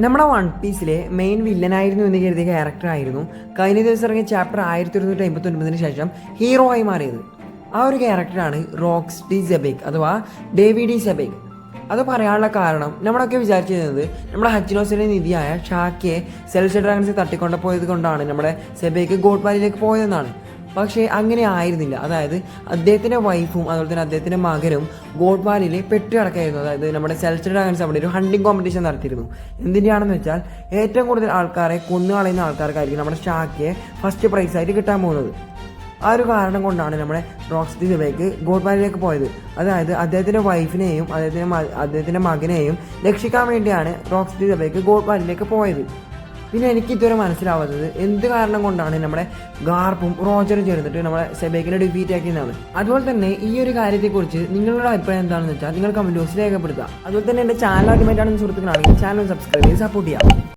നമ്മുടെ one പീസിലെ main വില്ലനായിരുന്നു എന്ന് കരുതിയ ക്യാരക്ടറായിരുന്നു കഴിഞ്ഞ ദിവസം ഇറങ്ങിയ ചാപ്റ്റർ 1159 ശേഷം ഹീറോ ആയി മാറിയത്. ആ ഒരു ക്യാരക്ടറാണ് റോക്സ് ഡി സെബേക്ക് അഥവാ ഡേവി ഡി സെബേക്ക്. അത് പറയാനുള്ള കാരണം നമ്മളൊക്കെ വിചാരിച്ചിരുന്നത് നമ്മുടെ ഹച്ചിനോസിൻ്റെ നിധിയായ ഷാക്കിയെ സെൽസ് ഡ്രാഗൺസ് തട്ടിക്കൊണ്ടുപോയത് കൊണ്ടാണ് നമ്മുടെ സെബേക്ക് ഗോഡ് വാലിയിലേക്ക് പോയതെന്നാണ്. പക്ഷേ അങ്ങനെ ആയിരുന്നില്ല. അതായത് അദ്ദേഹത്തിൻ്റെ വൈഫും അതുപോലെ തന്നെ അദ്ദേഹത്തിൻ്റെ മകനും ഗോഡ് വാലിയിൽ പെട്ട് കിടക്കായിരുന്നു. അതായത് നമ്മുടെ സെൽസ് ഡ്രാഗൺസ് അവിടെ ഒരു ഹണ്ടിങ് കോമ്പറ്റീഷൻ നടത്തിയിരുന്നു. എന്തിനാണെന്ന് വെച്ചാൽ ഏറ്റവും കൂടുതൽ ആൾക്കാരെ കൊന്നുകളയുന്ന ആൾക്കാർക്കായിരിക്കും നമ്മുടെ ഷാക്കിയെ ഫസ്റ്റ് പ്രൈസായിട്ട് കിട്ടാൻ പോകുന്നത്. ആ ഒരു കാരണം കൊണ്ടാണ് നമ്മുടെ റോക്സ് ഡി സെബേക്ക് ഗോഡ് വാലിയിലേക്ക് പോയത്. അതായത് അദ്ദേഹത്തിൻ്റെ വൈഫിനെയും അദ്ദേഹത്തിൻ്റെ മകനെയും രക്ഷിക്കാൻ വേണ്ടിയാണ് റോക്സ് ഡി സെബേക്ക് ഗോഡ് വാലിയിലേക്ക് പോയത്. പിന്നെ എനിക്ക് ഇതുവരെ മനസ്സിലാവാത്തത് എന്ത് കാരണം കൊണ്ടാണ് നമ്മുടെ ഗാർപ്പും റോജറും ചേർന്നിട്ട് നമ്മളെ സെബേക്കിനെ ഡിഫീറ്റ് ആക്കിയതാണ്. അതുപോലെ തന്നെ ഈ ഒരു കാര്യത്തെക്കുറിച്ച് നിങ്ങളുടെ അഭിപ്രായം എന്താണെന്ന് വെച്ചാൽ നിങ്ങൾ കമൻറ്റ് ബോക്സിൽ രേഖപ്പെടുത്തുക. അതുപോലെ തന്നെ എൻ്റെ ചാനൽ ആദ്യമായിട്ടാണ് സുഹൃത്തുക്കളാണെങ്കിൽ ചാനൽ സബ്സ്ക്രൈബ് ചെയ്ത് സപ്പോർട്ട് ചെയ്യുക.